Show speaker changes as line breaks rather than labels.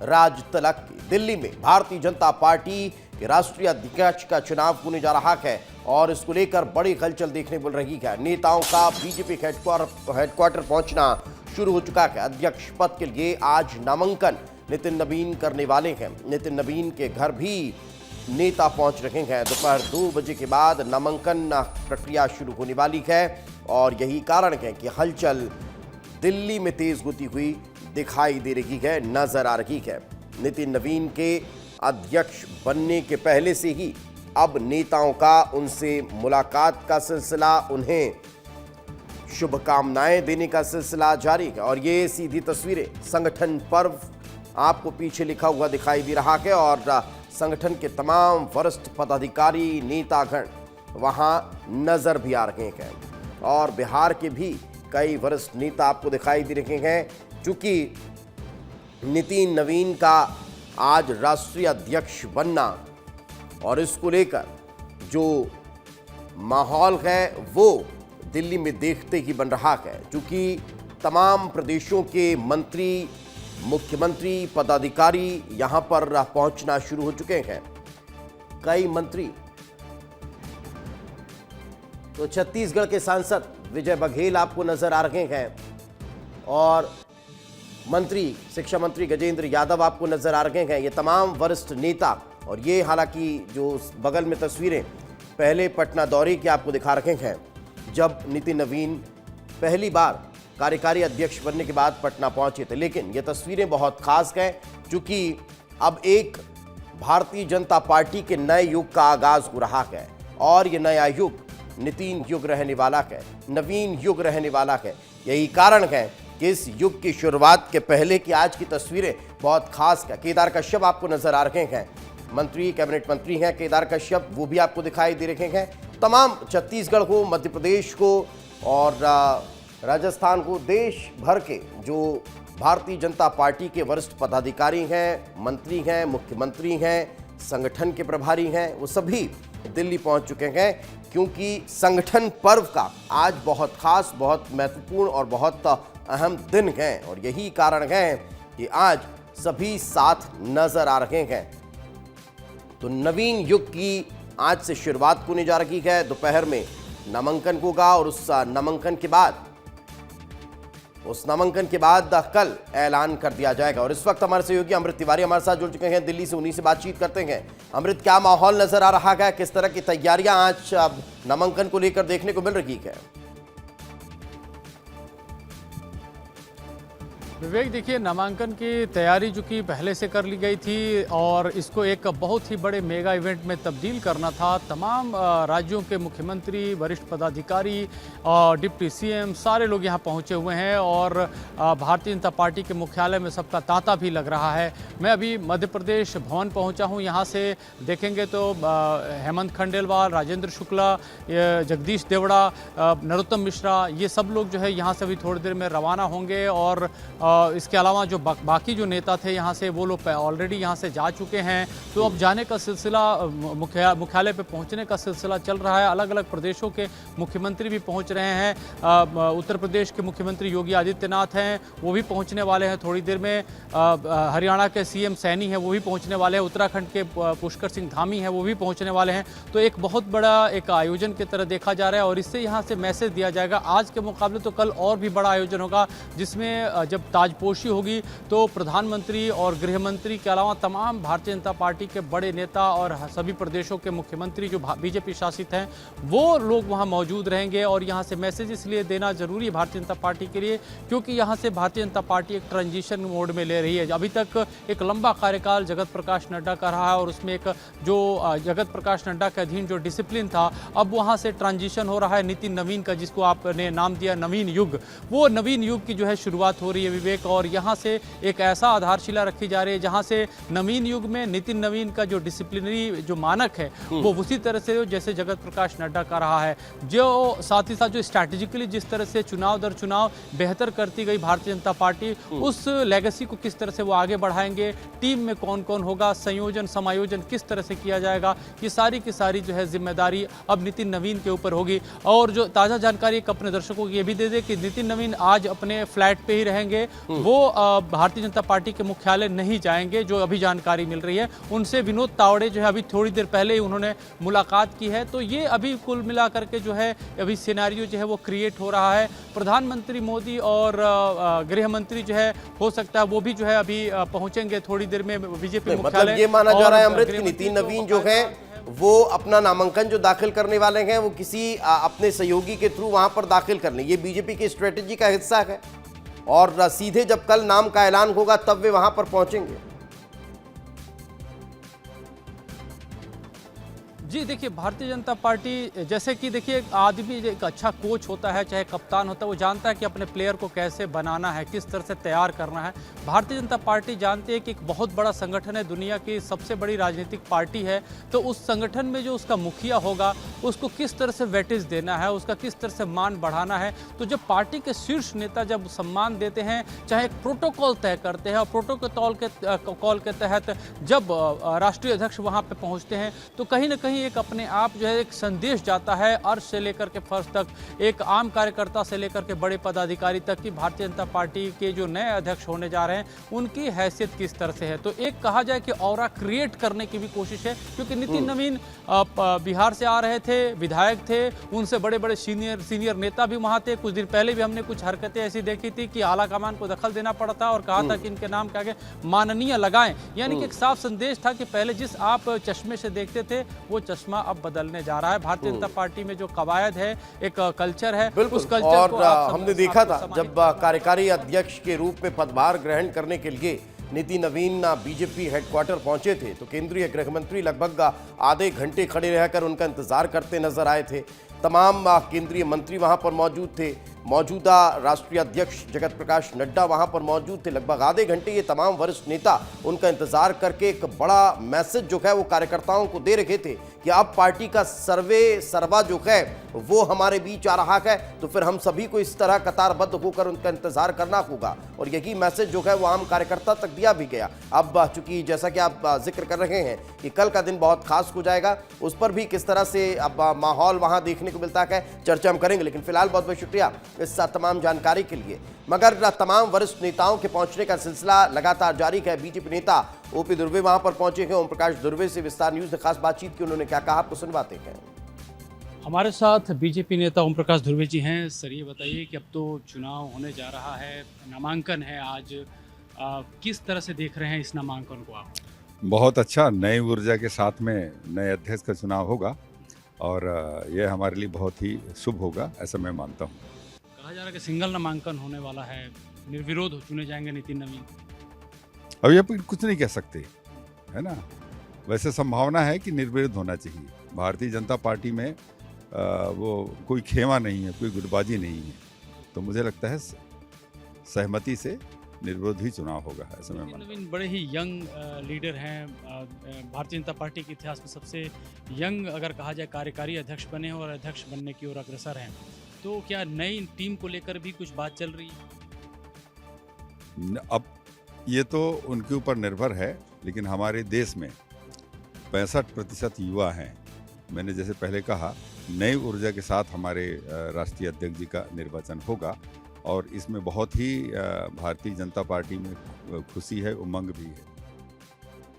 राज तलक दिल्ली में भारतीय जनता पार्टी के राष्ट्रीय अध्यक्ष का चुनाव होने जा रहा है और इसको लेकर बड़ी हलचल देखने मिल रही है। नेताओं का बीजेपी हेडक्वार्टर पहुंचना शुरू हो चुका है। अध्यक्ष पद के लिए आज नामांकन नितिन नवीन करने वाले हैं। नितिन नवीन के घर भी नेता पहुंच रहे हैं। दोपहर 2 बजे के बाद नामांकन प्रक्रिया शुरू होने वाली है और यही कारण है कि हलचल दिल्ली में तेज होती हुई दिखाई दे रही है, नजर आ रही है। नितिन नवीन के अध्यक्ष बनने के पहले से ही अब नेताओं का उनसे मुलाकात का सिलसिला, उन्हें शुभकामनाएं देने का सिलसिला जारी है और ये सीधी तस्वीरें संगठन पर्व आपको पीछे लिखा हुआ दिखाई दे रहा है और संगठन के तमाम वरिष्ठ पदाधिकारी नेतागण वहां नजर भी आ रहे हैं और बिहार के भी कई वरिष्ठ नेता आपको दिखाई दे रहे हैं। चूंकि नितिन नवीन का आज राष्ट्रीय अध्यक्ष बनना और इसको लेकर जो माहौल है वो दिल्ली में देखते ही बन रहा है। चूंकि तमाम प्रदेशों के मंत्री, मुख्यमंत्री, पदाधिकारी यहां पर पहुंचना शुरू हो चुके हैं। कई मंत्री तो छत्तीसगढ़ के सांसद विजय बघेल आपको नजर आ रहे हैं और मंत्री, शिक्षा मंत्री गजेंद्र यादव आपको नजर आ रहे हैं। ये तमाम वरिष्ठ नेता और ये हालांकि जो बगल में तस्वीरें पहले पटना दौरे की आपको दिखा रहे हैं, जब नितिन नवीन पहली बार कार्यकारी अध्यक्ष बनने के बाद पटना पहुंचे थे। लेकिन ये तस्वीरें बहुत खास हैं क्योंकि अब एक भारतीय जनता पार्टी के नए युग का आगाज हो रहा है और ये नया युग नितिन युग रहने वाला है, नवीन युग रहने वाला है। यही कारण है कि इस युग की शुरुआत के पहले की आज की तस्वीरें बहुत खास है। केदार कश्यप आपको नजर आ रहे हैं, मंत्री, कैबिनेट मंत्री हैं केदार कश्यप, वो भी आपको दिखाई दे रहे हैं। तमाम छत्तीसगढ़ को, मध्य प्रदेश को और राजस्थान को, देश भर के जो भारतीय जनता पार्टी के वरिष्ठ पदाधिकारी हैं, मंत्री हैं, मुख्यमंत्री हैं, संगठन के प्रभारी हैं, वो सभी दिल्ली पहुंच चुके हैं क्योंकि संगठन पर्व का आज बहुत खास, बहुत महत्वपूर्ण और बहुत अहम दिन है और यही कारण है कि आज सभी साथ नजर आ रहे हैं। तो नवीन युग की आज से शुरुआत होने जा रही है। दोपहर में नामांकन होगा और उस नामांकन के बाद कल ऐलान कर दिया जाएगा। और इस वक्त हमारे सहयोगी अमृत तिवारी हमारे साथ जुड़ चुके हैं दिल्ली से, उन्हीं से बातचीत करते हैं। अमृत, क्या माहौल नजर आ रहा है, किस तरह की तैयारियां आज नामांकन को लेकर देखने को मिल रही है?
विवेक, देखिए, नामांकन की तैयारी जो कि पहले से कर ली गई थी और इसको एक बहुत ही बड़े मेगा इवेंट में तब्दील करना था। तमाम राज्यों के मुख्यमंत्री, वरिष्ठ पदाधिकारी, डिप्टी सीएम, सारे लोग यहाँ पहुँचे हुए हैं और भारतीय जनता पार्टी के मुख्यालय में सबका तांता भी लग रहा है। मैं अभी मध्य प्रदेश भवन पहुँचा हूँ। यहाँ से देखेंगे तो हेमंत खंडेलवाल, राजेंद्र शुक्ला, जगदीश देवड़ा, नरोत्तम मिश्रा, ये सब लोग जो है यहाँ से अभी थोड़ी देर में रवाना होंगे और इसके अलावा जो बाकी जो नेता थे यहाँ से, वो लोग ऑलरेडी यहाँ से जा चुके हैं। तो अब जाने का सिलसिला, मुख्यालय पे पहुँचने का सिलसिला चल रहा है। अलग अलग प्रदेशों के मुख्यमंत्री भी पहुँच रहे हैं। उत्तर प्रदेश के मुख्यमंत्री योगी आदित्यनाथ हैं, वो भी पहुँचने वाले हैं थोड़ी देर में। हरियाणा के सीएम सैनी हैं, वो भी पहुँचने वाले हैं। उत्तराखंड के पुष्कर सिंह धामी हैं, वो भी पहुँचने वाले हैं। तो एक बहुत बड़ा एक आयोजन की तरह देखा जा रहा है और इससे यहाँ से मैसेज दिया जाएगा। आज के मुकाबले तो कल और भी बड़ा आयोजन होगा, जिसमें जब ताजपोशी होगी तो प्रधानमंत्री और गृह मंत्री के अलावा तमाम भारतीय जनता पार्टी के बड़े नेता और सभी प्रदेशों के मुख्यमंत्री जो बीजेपी शासित हैं, वो लोग वहां मौजूद रहेंगे। और यहां से मैसेज इसलिए देना जरूरी है भारतीय जनता पार्टी के लिए क्योंकि यहां से भारतीय जनता पार्टी एक ट्रांजिशन मोड में ले रही है। अभी तक एक लंबा कार्यकाल जगत प्रकाश नड्डा का रहा है और उसमें एक जो जगत प्रकाश नड्डा के अधीन जो डिसिप्लिन था, अब वहां से ट्रांजिशन हो रहा है नितिन नवीन का, जिसको आपने नाम दिया नवीन युग। वो नवीन युग की जो है शुरुआत हो रही है विवेक, और यहाँ से एक ऐसा आधारशिला रखी जा रही है जहाँ से नवीन युग में नितिन नवीन का जो डिसिप्लिनरी जो मानक है वो उसी तरह से जैसे जगत प्रकाश नड्डा का रहा है। जो साथ ही साथ जो स्ट्रैटेजिकली जिस तरह से चुनाव दर चुनाव बेहतर करती गई भारतीय जनता पार्टी, उस लेगेसी को किस तरह से वो आगे बढ़ाएंगे, टीम में कौन कौन होगा, संयोजन समायोजन किस तरह से किया जाएगा, ये सारी की सारी जो है जिम्मेदारी अब नितिन नवीन के ऊपर होगी। और जो ताज़ा जानकारी अपने दर्शकों को ये भी दे दे कि नितिन नवीन आज अपने फ्लैट पे ही रहेंगे वो भारतीय जनता पार्टी के मुख्यालय नहीं जाएंगे, जो अभी जानकारी मिल रही है। उनसे विनोद तावड़े जो है अभी थोड़ी देर पहले ही उन्होंने मुलाकात की है। तो ये अभी कुल मिलाकर के जो है अभी सिनेरियो जो है वो क्रिएट हो रहा है। प्रधानमंत्री मोदी और गृह मंत्री जो है हो सकता है वो भी जो है अभी पहुंचेंगे थोड़ी देर में बीजेपी मुख्यालय।
मतलब ये माना जा रहा है अमृत की नितिन नवीन जो है वो अपना नामांकन जो दाखिल करने वाले हैं वो किसी अपने सहयोगी के थ्रू वहां पर दाखिल करने, ये बीजेपी की स्ट्रेटेजी का हिस्सा है। और सीधे जब कल नाम का ऐलान होगा तब वे वहां पर पहुंचेंगे।
जी देखिए, भारतीय जनता पार्टी जैसे कि देखिए एक आदमी एक अच्छा कोच होता है, चाहे कप्तान होता है, वो जानता है कि अपने प्लेयर को कैसे बनाना है, किस तरह से तैयार करना है। भारतीय जनता पार्टी जानती है कि एक बहुत बड़ा संगठन है, दुनिया की सबसे बड़ी राजनीतिक पार्टी है। तो उस संगठन में जो उसका मुखिया होगा उसको किस तरह से वेटेज देना है, उसका किस तरह से मान बढ़ाना है। तो जब पार्टी के शीर्ष नेता जब सम्मान देते हैं, चाहे एक प्रोटोकॉल तय करते हैं और प्रोटोकॉल के तहत जब राष्ट्रीय अध्यक्ष वहाँ पर पहुँचते हैं तो कहीं ना कहीं एक अपने आप जो है एक संदेश जाता है अर्श से लेकर के फर्श तक, एक आम कार्यकर्ता से लेकर के बड़े पदाधिकारी तक की भारतीय जनता पार्टी के जो नए अध्यक्ष होने जा रहे हैं उनकी हैसियत किस तरह से है। तो एक कहा जाए कि ऑरा क्रिएट करने की भी कोशिश है, क्योंकि नितिन नवीन बिहार से आ रहे थे, विधायक थे, उनसे बड़े बड़े सीनियर नेता भी वहां थे। कुछ दिन पहले भी हमने कुछ हरकतें ऐसी देखी थी कि आला कमान को दखल देना पड़ा था और कहा था कि इनके नाम के आगे माननीय लगाएं। यानी कि एक साफ संदेश था कि पहले जिस आप चश्मे से देखते थे वो चश्मा अब बदलने जा रहा है। भारतीय जनता पार्टी में जो कवायद है, एक कल्चर है, उस कल्चर
और
को
हमने देखा था जब कार्यकारी अध्यक्ष के रूप में पदभार ग्रहण करने के लिए नितिन नवीन बीजेपी हेडक्वार्टर पहुंचे थे तो केंद्रीय गृह मंत्री लगभग आधे घंटे खड़े रहकर उनका इंतजार करते नजर आए थे। तमाम केंद्रीय मंत्री वहां पर मौजूद थे, मौजूदा राष्ट्रीय अध्यक्ष जगत प्रकाश नड्डा वहां पर मौजूद थे। लगभग आधे घंटे ये तमाम वरिष्ठ नेता उनका इंतजार करके एक बड़ा मैसेज जो है वो कार्यकर्ताओं को दे रहे थे कि अब पार्टी का सर्वा जो है वो हमारे बीच आ रहा है, तो फिर हम सभी को इस तरह कतारबद्ध होकर उनका इंतजार करना होगा। और यही मैसेज जो है वो आम कार्यकर्ता तक दिया भी गया। अब चूंकि जैसा कि आप जिक्र कर रहे हैं कि कल का दिन बहुत खास हो जाएगा, उस पर भी किस तरह से अब माहौल वहां देखने को मिलता है चर्चा हम करेंगे। लेकिन फिलहाल बहुत बहुत शुक्रिया इस तमाम जानकारी के लिए। मगर तमाम वरिष्ठ नेताओं के पहुंचने का सिलसिला लगातार जारी है। बीजेपी नेता ओपी दुर्वे वहां पर पहुंचे हैं। ओम प्रकाश दुर्वे से विस्तार न्यूज ने खास बातचीत की, उन्होंने क्या कहा आपको सुनवाते हैं।
हमारे साथ बीजेपी नेता ओम प्रकाश दुर्वे जी हैं। सर ये बताइए कि अब तो चुनाव होने जा रहा है, नामांकन है आज, किस तरह से देख रहे हैं इस नामांकन को आप?
बहुत अच्छा, नई ऊर्जा के साथ में नए अध्यक्ष का चुनाव होगा और यह हमारे लिए बहुत ही शुभ होगा, ऐसा मैं मानता हूँ।
कहा जा रहा है कि सिंगल नामांकन होने वाला है, निर्विरोध चुने जाएंगे नितिन नवीन।
अभी आप कुछ नहीं कह सकते, है ना। वैसे संभावना है कि निर्विरोध होना चाहिए। भारतीय जनता पार्टी में वो कोई खेमा नहीं है, कोई गुटबाजी नहीं है, तो मुझे लगता है सहमति से निर्विरोध ही चुनाव होगा, ऐसा मैं मानता हूं।
नवीन बड़े ही यंग लीडर हैं, भारतीय जनता पार्टी के इतिहास में सबसे यंग अगर कहा जाए कार्यकारी अध्यक्ष बने और अध्यक्ष बनने की ओर अग्रसर हैं। तो क्या नई टीम को लेकर भी कुछ बात चल रही है?
अब ये तो उनके ऊपर निर्भर है, लेकिन हमारे देश में 65% युवा हैं। मैंने जैसे पहले कहा, नई ऊर्जा के साथ हमारे राष्ट्रीय अध्यक्ष जी का निर्वाचन होगा और इसमें बहुत ही भारतीय जनता पार्टी में खुशी है, उमंग भी है।